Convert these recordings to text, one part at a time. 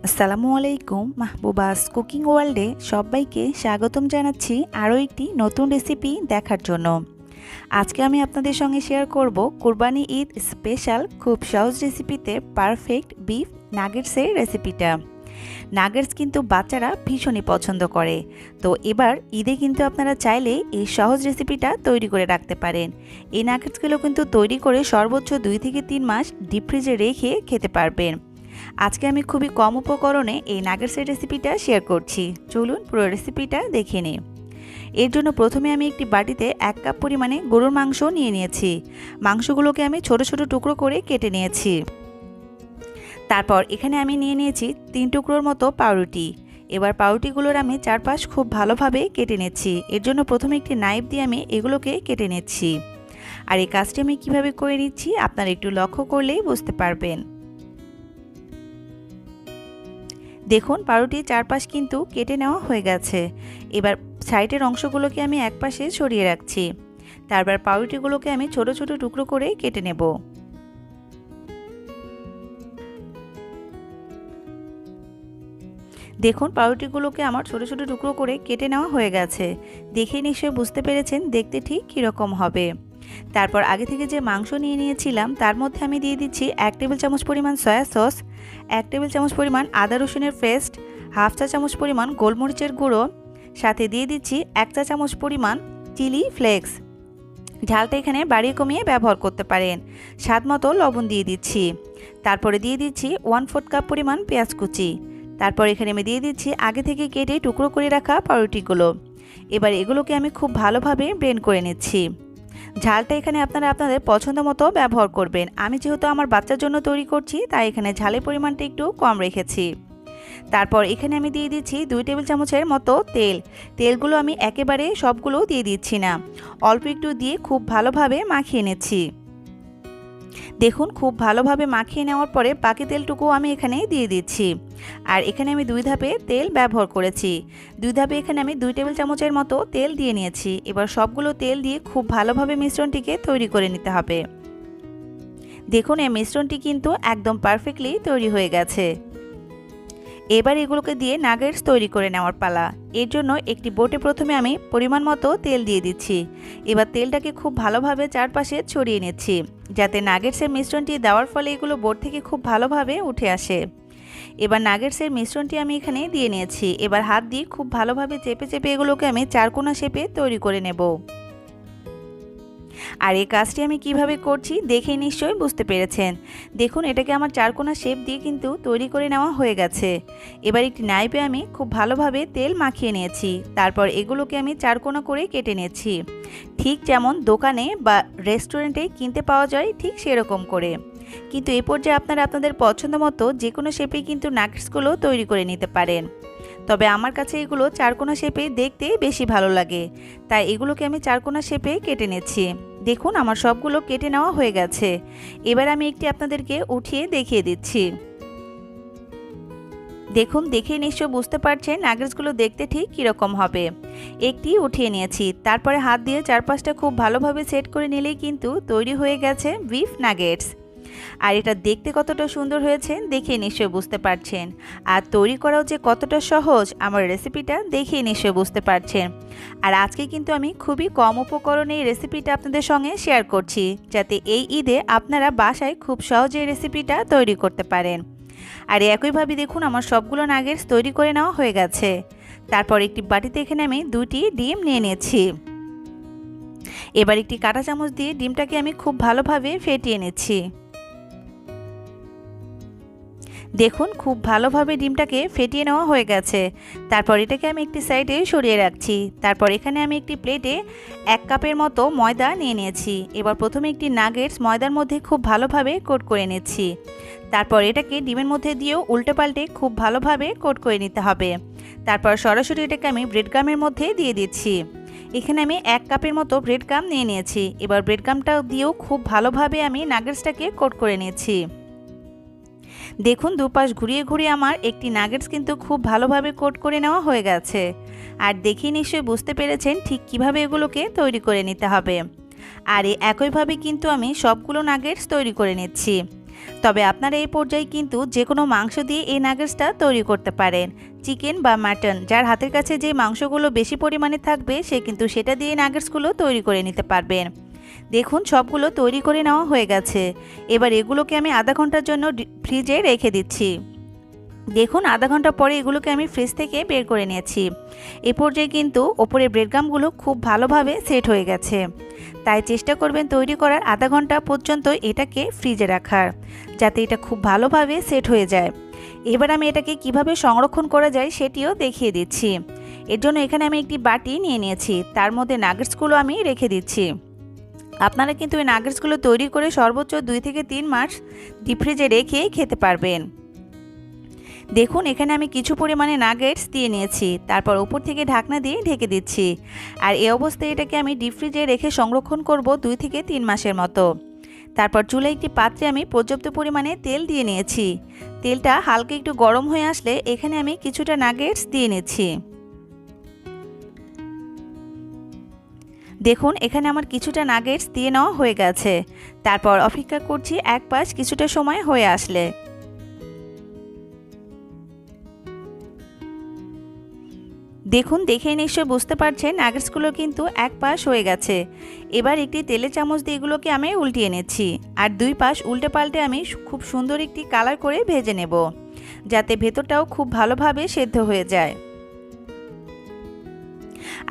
আসসালামু আলাইকুম। মাহবুবাস কুকিং ওয়ার্ল্ডে সবাইকে স্বাগতম জানাচ্ছি আরও একটি নতুন রেসিপি দেখার জন্য। আজকে আমি আপনাদের সঙ্গে শেয়ার করব কুরবানি ঈদ স্পেশাল খুব সহজ রেসিপিতে পারফেক্ট বিফ নাগেটসের রেসিপিটা। নাগেটস কিন্তু বাচ্চারা ভীষণই পছন্দ করে। তো এবার ঈদে কিন্তু আপনারা চাইলে এই সহজ রেসিপিটা তৈরি করে রাখতে পারেন। এই নাগেটসগুলো কিন্তু তৈরি করে সর্বোচ্চ 2 থেকে 3 মাস ডিপ ফ্রিজে রেখে খেতে পারবেন। আজকে আমি খুবই কম উপকরণে এই নাগেটসের রেসিপিটা শেয়ার করছি। চলুন পুরো রেসিপিটা দেখে নিই। এর জন্য প্রথমে আমি একটি বাটিতে 1 কাপ পরিমাণে গরুর মাংস নিয়ে নিয়েছি। মাংসগুলোকে আমি ছোট ছোট টুকরো করে কেটে নিয়েছি। তারপর এখানে আমি নিয়ে নিয়েছি 3 টুকরোর মতো পাউরুটি। এবার পাউরুটিগুলোর আমি চারপাশ খুব ভালোভাবে কেটে নিচ্ছি। এর জন্য প্রথমে একটি নাইফ দিয়ে আমি এগুলোকে কেটে নিচ্ছি। আর এই কাজটি আমি কীভাবে করে নিচ্ছি আপনারা একটু লক্ষ্য করলেই বুঝতে পারবেন। দেখুন পাউরুটির চারপাশ কিন্তু কেটে নেওয়া হয়ে গেছে। এবার সাইডের অংশগুলোকে আমি একপাশে সরিয়ে রাখছি। তারপর পাউরুটিগুলোকে আমি ছোট ছোট টুকরো করে কেটে নেব। দেখুন পাউরুটিগুলোকে আমার ছোট ছোট টুকরো করে কেটে নেওয়া হয়ে গেছে। দেখে নিশ্চয়ই বুঝতে পেরেছেন দেখতে ঠিক কীরকম হবে। তারপর আগে থেকে যে মাংস নিয়ে নিয়েছিলাম তার মধ্যে আমি দিয়ে দিচ্ছি 1 টেবিল চামচ পরিমাণ সয়া সস, 1 টেবিল চামচ পরিমাণ আদা রসুনের পেস্ট, হাফ চা চামচ পরিমাণ গোলমরিচের গুঁড়ো, সাথে দিয়ে দিচ্ছি 1 চা চামচ পরিমাণ চিলি ফ্লেক্স। ঝালটা এখানে বাড়িয়ে কমিয়ে ব্যবহার করতে পারেন। স্বাদ মতো লবণ দিয়ে দিচ্ছি। তারপরে দিয়ে দিচ্ছি 1/4 কাপ পরিমাণ পেঁয়াজ কুচি। তারপর এখানে আমি দিয়ে দিচ্ছি আগে থেকে কেটে টুকরো করে রাখা পাউরুটিগুলো। এবার এগুলোকে আমি খুব ভালোভাবে ব্লেন্ড করে নিচ্ছি। ঝালটা এখানে আপনারা আপনাদের পছন্দ মতো ব্যবহার করবেন। আমি যেহেতু আমার বাচ্চার জন্য তৈরি করছি তাই এখানে ঝালের পরিমাণটা একটু কম রেখেছি। তারপর এখানে আমি দিয়ে দিচ্ছি 2 টেবিল চামচের মতো তেল। তেলগুলো আমি একেবারে সবগুলো দিয়ে দিচ্ছি না, অল্প একটু দিয়ে খুব ভালোভাবে মাখিয়ে নিচ্ছি। দেখুন খুব ভালোভাবে মাখিয়ে নেওয়ার পরে বাকি তেলটুকু আমি এখানে দিয়ে দিচ্ছি। আর এখানে আমি 2 ধাপে তেল ব্যবহার করেছি। 2 ধাপে এখানে আমি 2 টেবিল চামচের মতো তেল দিয়ে নিয়েছি। এবার সবগুলো তেল দিয়ে খুব ভালোভাবে মিশ্রণটিকে তৈরি করে নিতে হবে। দেখুন এই মিশ্রণটি কিন্তু একদম পারফেক্টলি তৈরি হয়ে গেছে। এবার এগুলোকে দিয়ে নাগেটস তৈরি করে নেওয়ার পালা। এর জন্য একটি বোটে প্রথমে আমি পরিমাণ মতো তেল দিয়ে দিচ্ছি। এবার তেলটাকে খুব ভালোভাবে চারপাশে ছড়িয়ে নিচ্ছি যাতে নাগেটসের মিশ্রণটি দেওয়ার ফলে এগুলো বোট থেকে খুব ভালোভাবে উঠে আসে। এবার নাগেটসের মিশ্রণটি আমি এখানে দিয়ে নিয়েছি। এবার হাত দিয়ে খুব ভালোভাবে চেপে চেপে এগুলোকে আমি চারকোনা শেপে তৈরি করে নেব। আর এই কাজটি আমি কিভাবে করছি দেখে নিশ্চয়ই বুঝতে পেরেছেন। দেখুন এটাকে আমার চারকোনা শেপ দিয়ে কিন্তু তৈরি করে নেওয়া হয়ে গেছে। এবার একটি নাইফে আমি খুব ভালোভাবে তেল মাখিয়ে নিয়েছি। তারপর এগুলোকে আমি চারকোনা করে কেটে নিয়েছি, ঠিক যেমন দোকানে বা রেস্টুরেন্টে কিনতে পাওয়া যায় ঠিক সেরকম করে। কিন্তু এই পর্যায়ে আপনারা আপনাদের পছন্দ মতো যে কোনো শেপেই কিন্তু নাগেটসগুলো তৈরি করে নিতে পারেন। তবে আমার কাছে এগুলো চারকোনা শেপে দেখতে বেশি ভালো লাগে, তাই এগুলোকে আমি চারকোনা শেপে কেটে নিচ্ছি। দেখুন আমার সবগুলো কেটে নেওয়া হয়ে গেছে। এবার আমি একটি আপনাদেরকে উঠিয়ে দেখিয়ে দিচ্ছি। দেখুন দেখে নিশ্চয় বুঝতে পারছেন নাগেটসগুলো দেখতে ঠিক কীরকম হবে। একটি উঠিয়ে নিয়েছি, তারপরে হাত দিয়ে চারপাশটা খুব ভালোভাবে সেট করে নিলেই কিন্তু তৈরি হয়ে গেছে বিফ নাগেটস। আর এটা দেখতে কতটা সুন্দর হয়েছে দেখে নিশ্চয়ই বুঝতে পারছেন। আর তৈরি করাও যে কতটা সহজ আমার রেসিপিটা দেখে নিশ্চয়ই বুঝতে পারছেন। আর আজকে কিন্তু আমি খুবই কম উপকরণে এই রেসিপিটা আপনাদের সঙ্গে শেয়ার করছি যাতে এই ঈদে আপনারা বাসায় খুব সহজে এই রেসিপিটা তৈরি করতে পারেন। আর একইভাবে দেখুন আমার সবগুলো নাগেটস তৈরি করে নেওয়া হয়ে গেছে। তারপর একটি বাটিতে এখানে আমি 2টি ডিম নিয়ে নিয়েছি। এবার একটি কাঁটা চামচ দিয়ে ডিমটাকে আমি খুব ভালোভাবে ফেটিয়ে নিচ্ছি। দেখুন খুব ভালোভাবে ডিমটাকে ফেটিয়ে নেওয়া হয়ে গেছে। তারপর এটাকে আমি একটি সাইডে সরিয়ে রাখছি। তারপর এখানে আমি একটি প্লেটে 1 কাপের মতো ময়দা নিয়ে নিয়েছি। এবার প্রথমে একটি নাগেটস ময়দার মধ্যে খুব ভালোভাবে কোট করে নিচ্ছি। তারপর এটাকে ডিমের মধ্যে দিয়েও উল্টে পাল্টে খুব ভালোভাবে কোট করে নিতে হবে। তারপর সরাসরি এটাকে আমি ব্রেড গামের মধ্যে দিয়ে দিচ্ছি। এখানে আমি 1 কাপের মতো ব্রেড গাম নিয়ে নিয়েছি। এবার ব্রেড গামটা দিয়েও খুব ভালোভাবে আমি নাগেটসটাকে কোট করে নিয়েছি। দেখুন দুপাশ ঘুরিয়ে ঘুরিয়ে আমার একটি নাগেটস কিন্তু খুব ভালোভাবে কোট করে নেওয়া হয়ে গেছে। আর দেখে নিশ্চয়ই বুঝতে পেরেছেন ঠিক কিভাবে এগুলোকে তৈরি করে নিতে হবে। আর একইভাবে কিন্তু আমি সবগুলো নাগেটস তৈরি করে নিচ্ছি। তবে আপনারা এই পর্যায়ে কিন্তু যে কোনো মাংস দিয়ে এই নাগেটসটা তৈরি করতে পারেন। চিকেন বা মাটন, যার হাতের কাছে যে মাংসগুলো বেশি পরিমাণে থাকবে সে কিন্তু সেটা দিয়ে নাগেটসগুলো তৈরি করে নিতে পারবেন। দেখুন সবগুলো তৈরি করে নেওয়া হয়ে গেছে। এবার এগুলোকে আমি আধা ঘন্টার জন্য ফ্রিজে রেখে দিচ্ছি। দেখুন আধা ঘন্টা পরে এগুলোকে আমি ফ্রিজ থেকে বের করে নিয়েছি। এ পর্যায়ে কিন্তু ওপরে ব্রেডক্রাম্বগুলো খুব ভালোভাবে সেট হয়ে গেছে। তাই চেষ্টা করবেন তৈরি করার আধা ঘন্টা পর্যন্ত এটাকে ফ্রিজে রাখার, যাতে এটা খুব ভালোভাবে সেট হয়ে যায়। এবার আমি এটাকে কিভাবে সংরক্ষণ করা যায় সেটিও দেখিয়ে দিচ্ছি। এর জন্য এখানে আমি একটি বাটি নিয়ে নিয়েছি, তার মধ্যে নাগেটসগুলো আমি রেখে দিচ্ছি। আপনারা কিন্তু এই নাগেটসগুলো তৈরি করে সর্বোচ্চ 2 থেকে 3 মাস ডিপ ফ্রিজে রেখে খেতে পারবেন। দেখুন এখানে আমি কিছু পরিমাণে নাগেটস দিয়ে নিয়েছি, তারপর উপর থেকে ঢাকনা দিয়ে ঢেকে দিচ্ছি। আর এই অবস্থায় এটাকে আমি ডিপ ফ্রিজে রেখে সংরক্ষণ করব 2 থেকে 3 মাসের মতো। তারপর চুলায় একটি পাত্রে আমি পর্যাপ্ত পরিমাণে তেল দিয়ে নিয়েছি। তেলটা হালকা একটু গরম হয়ে আসলে এখানে আমি কিছুটা নাগেটস দিয়ে নিচ্ছি। দেখুন এখানে আমার কিছুটা নাগেটস দিয়ে নেওয়া হয়ে গেছে। তারপর অপেক্ষা করছি এক পাশ কিছুটা সময় হয়ে আসলে। দেখুন দেখেই নিশ্চয় বুঝতে পারছেন নাগেটসগুলো কিন্তু এক পাশ হয়ে গেছে। এবার একটি তেলের চামচ দিয়ে এগুলোকে আমি উল্টিয়ে নিচ্ছি, আর 2 পাশ উল্টে পাল্টে আমি খুব সুন্দর একটি কালার করে ভেজে নেব, যাতে ভেতরটাও খুব ভালোভাবে সেদ্ধ হয়ে যায়।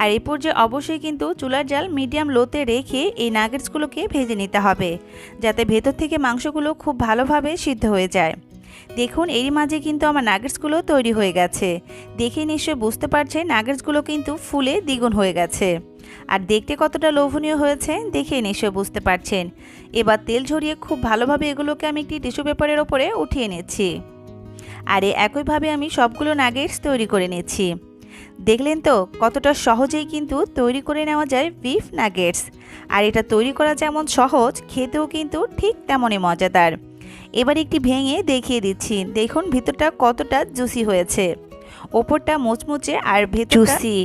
আর এই পর্যায়ে অবশ্যই কিন্তু চুলার জাল মিডিয়াম লোতে রেখে এই নাগেটসগুলোকে ভেজে নিতে হবে, যাতে ভেতর থেকে মাংসগুলো খুব ভালোভাবে সিদ্ধ হয়ে যায়। দেখুন এরই মাঝে কিন্তু আমার নাগেটসগুলো তৈরি হয়ে গেছে। দেখে নিশ্চয়ই বুঝতে পারছেন নাগেটসগুলো কিন্তু ফুলে দ্বিগুণ হয়ে গেছে। আর দেখতে কতটা লোভনীয় হয়েছে দেখে নিশ্চয়ই বুঝতে পারছেন। এবার তেল ঝরিয়ে খুব ভালোভাবে এগুলোকে আমি একটি টিস্যু পেপারের ওপরে উঠিয়ে নিচ্ছি। আর একইভাবে আমি সবগুলো নাগেটস তৈরি করে নিচ্ছি। দেখলেন তো কতটা সহজেই কিন্তু তৈরি করে নেওয়া যায় বিফ নাগেটস। আর এটা তৈরি করা যেমন সহজ, খেতেও কিন্তু ঠিক তেমনই মজাদার। এবার একটি ভেঙে দেখিয়ে দিচ্ছি। দেখুন ভিতরটা কতটা জুসি হয়েছে, ওপরটা মুচমুচে আর ভেতরটা জুসি।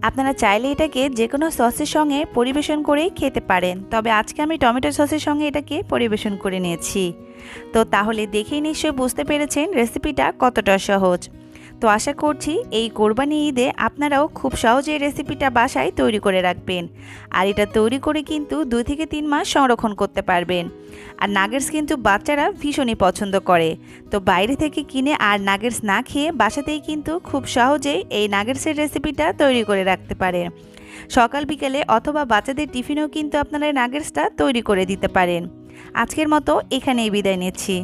আপনারা চাইলে এটাকে যে কোনো সসের সঙ্গে পরিবেশন করেই খেতে পারেন, তবে আজকে আমি টমেটো সসের সঙ্গে এটাকে পরিবেশন করে নিয়েছি। তো তাহলে দেখেই নিশ্চয়ই বুঝতে পেরেছেন রেসিপিটা কতটা সহজ। তো আশা করছি এই কোরবানি ঈদে আপনারাও খুব সহজে এই রেসিপিটা বাসায় তৈরি করে রাখবেন। আর এটা তৈরি করে কিন্তু 2 থেকে 3 মাস সংরক্ষণ করতে পারবেন। আর নাগেটস কিন্তু বাচ্চারা ভীষণই পছন্দ করে। তো বাইরে থেকে কিনে আর নাগেটস না খেয়ে বাসাতেই কিন্তু খুব সহজেই এই নাগেটসের রেসিপিটা তৈরি করে রাখতে পারেন। সকাল বিকেলে অথবা বাচ্চাদের টিফিনেও কিন্তু আপনারা এই নাগেটসটা তৈরি করে দিতে পারেন। আজকের মতো এখানেই বিদায় নিচ্ছি।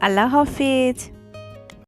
আল্লাহ হাফেজ।